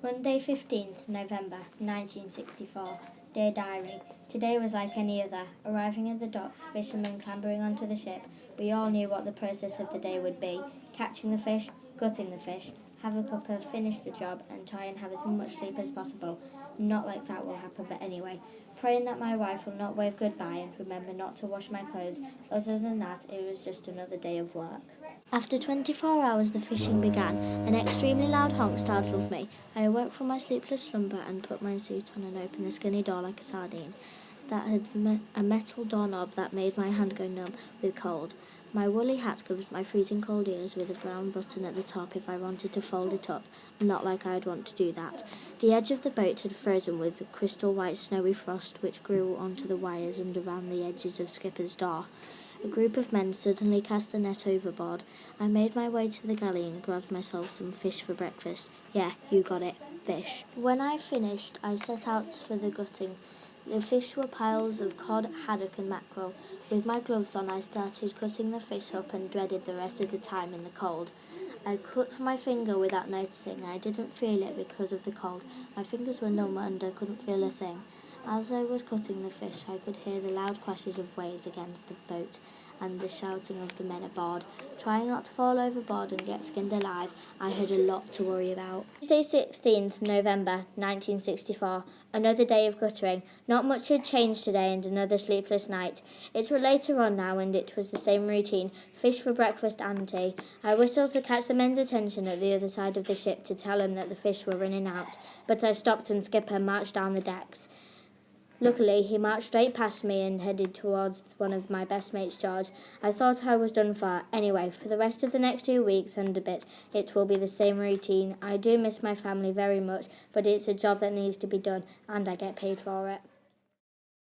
Monday 15th November 1964. Dear Diary, today was like any other. Arriving at the docks, fishermen clambering onto the ship, we all knew what the process of the day would be. Catching the fish, gutting the fish, have a cuppa, finish the job and try and have as much sleep as possible. Not like that will happen, but anyway. Praying that my wife will not wave goodbye and remember not to wash my clothes. Other than that, it was just another day of work. After 24 hours the fishing began. An extremely loud honk startled me. I awoke from my sleepless slumber and put my suit on and opened the skinny door like a sardine. That had a metal doorknob that made my hand go numb with cold. My woolly hat covered my freezing cold ears with a brown button at the top if I wanted to fold it up, not like I'd want to do that. The edge of the boat had frozen with the crystal white snowy frost which grew onto the wires and around the edges of Skipper's door. A group of men suddenly cast the net overboard. I made my way to the galley and grabbed myself some fish for breakfast. Yeah, you got it, fish. When I finished, I set out for the gutting. The fish were piles of cod, haddock and mackerel. With my gloves on, I started cutting the fish up and dreaded the rest of the time in the cold. I cut my finger without noticing. I didn't feel it because of the cold. My fingers were numb and I couldn't feel a thing. As I was cutting the fish, I could hear the loud crashes of waves against the boat and the shouting of the men aboard. Trying not to fall overboard and get skinned alive, I had a lot to worry about. Tuesday 16th November 1964. Another day of guttering. Not much had changed today and another sleepless night. It was later on now and it was the same routine. Fish for breakfast and tea. I whistled to catch the men's attention at the other side of the ship to tell them that the fish were running out, but I stopped and Skipper marched down the decks. Luckily, he marched straight past me and headed towards one of my best mates, George. I thought I was done for. Anyway, for the rest of the next 2 weeks and a bit, it will be the same routine. I do miss my family very much, but it's a job that needs to be done, and I get paid for it.